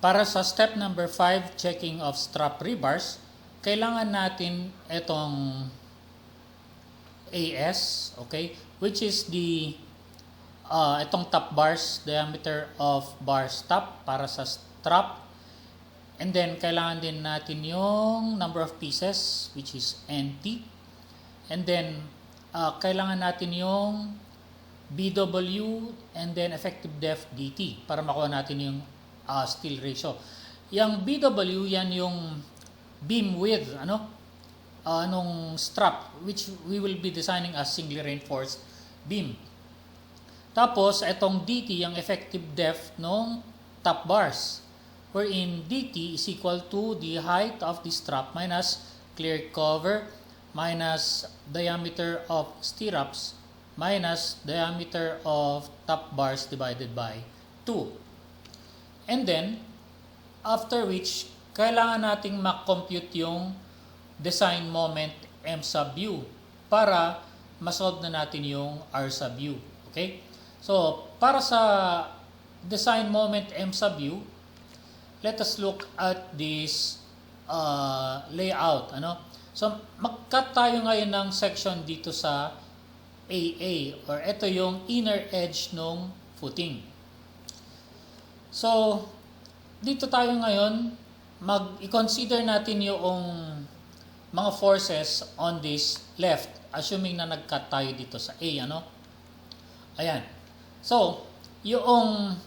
Para sa step number 5, checking of strap rebars, kailangan natin itong AS, okay, which is the itong top bars, diameter of bar stop para sa strap. And then, kailangan din natin yung number of pieces, which is NT. And then, kailangan natin yung BW and then effective depth DT para makuha natin yung steel ratio. Yung BW, yan yung beam width, nung strap, which we will be designing as singly reinforced beam. Tapos, itong DT, yung effective depth ng top bars, wherein DT is equal to the height of the strap minus clear cover minus diameter of stirrups minus diameter of top bars divided by 2. And then, after which, kailangan nating ma-compute yung design moment M sub U para masolve na natin yung R sub U. Okay? So, para sa design moment M sub U, let us look at this layout. So, mag-cut tayo ngayon ng section dito sa AA, or ito yung inner edge ng footing. So, dito tayo ngayon, i-consider natin yung mga forces on this left, assuming na nag-cut tayo dito sa A, Ayan. So, yung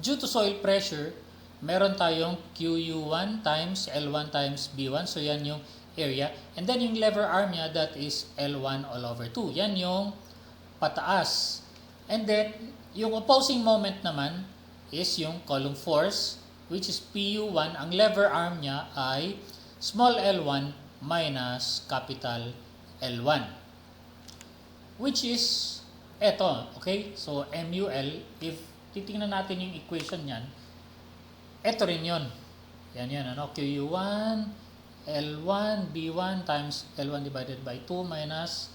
due to soil pressure, meron tayong QU1 times L1 times B1. So, yan yung area. And then, yung lever arm niya, that is L1 all over 2. Yan yung pataas. And then, yung opposing moment naman is yung column force, which is PU1. Ang lever arm niya ay small L1 minus capital L1. Which is eto, okay? So, MUL, if titingnan natin yung equation niyan, eto rin yun. Yan, QU1, L1, B1 times L1 divided by 2 minus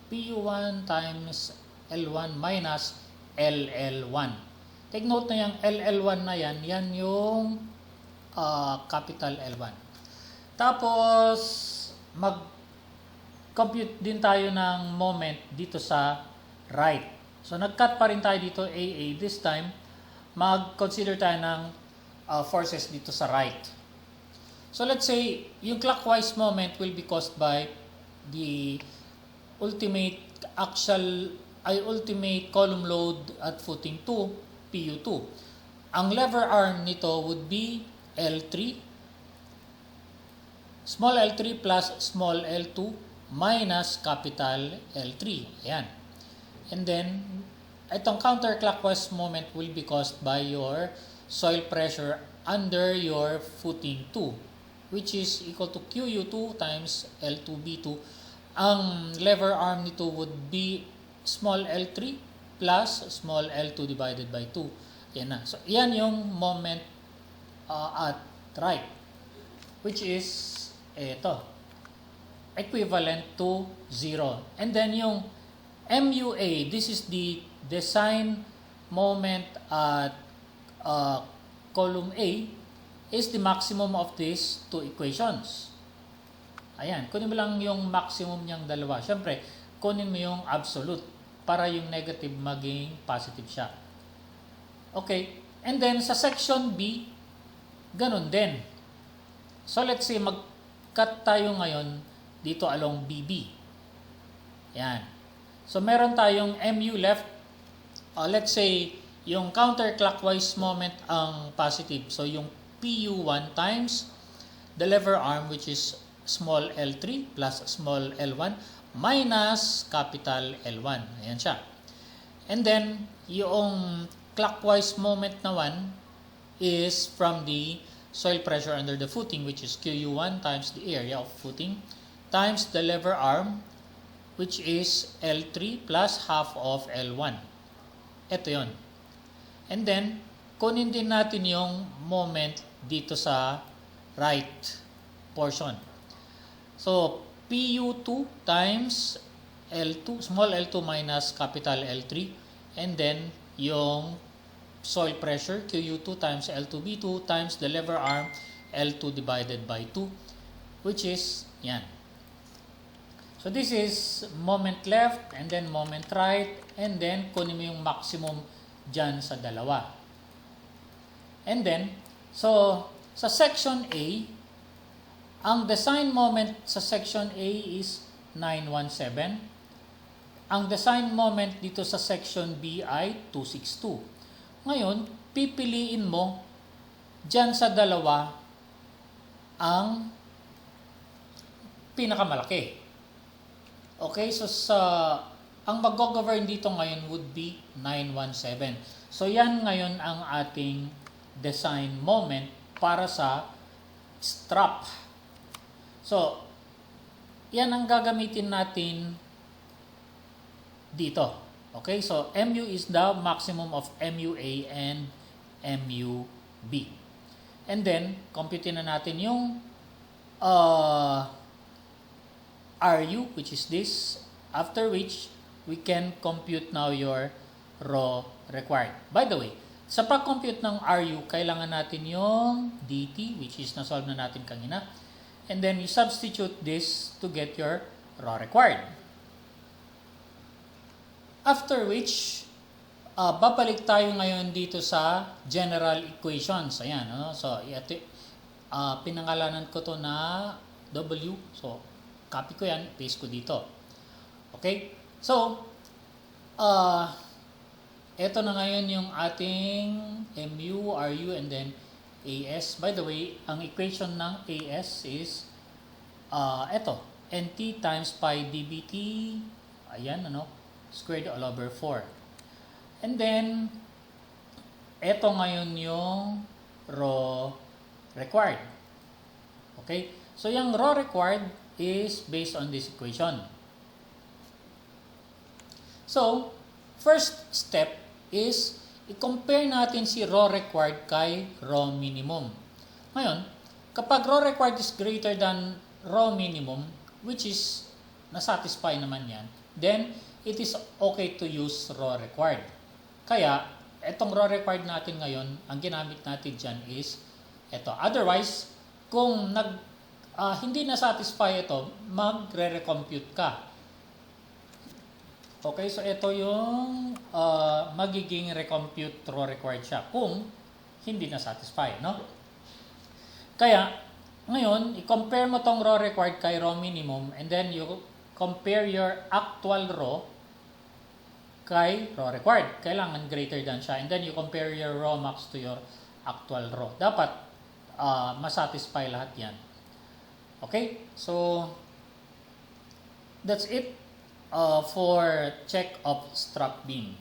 PU1 times L1 minus LL1. Take note na yung LL1 na yan yung capital L1. Tapos, mag-compute din tayo ng moment dito sa right. So, nag-cut pa rin tayo dito AA. This time, mag-consider tayo ng forces dito sa right. So, let's say, yung clockwise moment will be caused by the ultimate column load at footing 2, PU2. Ang lever arm nito would be L3, small L3 plus small L2 minus capital L3. Ayan. And then, itong counterclockwise moment will be caused by your soil pressure under your footing 2, which is equal to QU2 times L2B2. Ang lever arm nito would be small L3 plus small L2 divided by 2. Yan na. So, yan yung moment at right, which is ito, equivalent to 0. And then yung MUA, this is the design moment at column A, is the maximum of these two equations. Ayan, kunin mo lang yung maximum niyang dalawa. Siyempre, kunin mo yung absolute para yung negative maging positive siya. Okay, and then sa section B, ganun din. So let's say mag-cut tayo ngayon dito along BB. Yan. So meron tayong MU left. Let's say yung counterclockwise moment ang positive. So yung PU1 times the lever arm, which is small L3 plus small L1 minus capital L1. Ayan siya. And then, yung clockwise moment naman is from the soil pressure under the footing, which is QU1 times the area of footing times the lever arm, which is L3 plus half of L1. Ito yon. And then, kunin din natin yung moment dito sa right portion. So, PU2 times L2, small L2 minus capital L3, and then yung soil pressure, QU2 times L2B2 times the lever arm, L2 divided by 2, which is yan. So this is moment left and then moment right, and then kunin mo yung maximum dyan sa dalawa. And then, so sa section A, ang design moment sa section A is 917. Ang design moment dito sa section B ay 262. Ngayon, pipiliin mo dyan sa dalawa ang pinakamalaki. Okay, so ang mag-govern dito ngayon would be 917. So yan ngayon ang ating design moment para sa strap. So, yan ang gagamitin natin dito. Okay, so MU is the maximum of MUA and MUB. And then, computein na natin yung RU, which is this, after which we can compute now your rho required. By the way, sa pag-compute ng RU, kailangan natin yung DT, which is na-solve na natin kanina. And then you substitute this to get your rho required. After which, babalik tayo ngayon dito sa general equations. Ayan, no? So, pinangalanan ko to na W. So, copy ko yan, paste ko dito. Okay? So, ito na ngayon yung ating MU, RU, and then AS. By the way, ang equation ng AS is ito, NT times pi dBT, ayan, squared all over 4. And then, ito ngayon yung rho required. Okay? So, yung rho required is based on this equation. So, first step is i-compare natin si rho required kay rho minimum. Ngayon, kapag rho required is greater than rho minimum, which is nasatisfy naman yan, then it is okay to use rho required. Kaya, etong rho required natin ngayon, ang ginamit natin dyan is ito. Otherwise, kung hindi na-satisfy ito, magre-recompute ka. Okay, so ito yung magiging recompute rho required siya kung hindi na-satisfy, no? Kaya, ngayon, i-compare mo tong rho required kay rho minimum, and then you compare your actual rho kay rho required. Kailangan greater than siya, and then you compare your rho max to your actual rho. Dapat masatisfy lahat yan. Okay, so that's it for check of strap beam.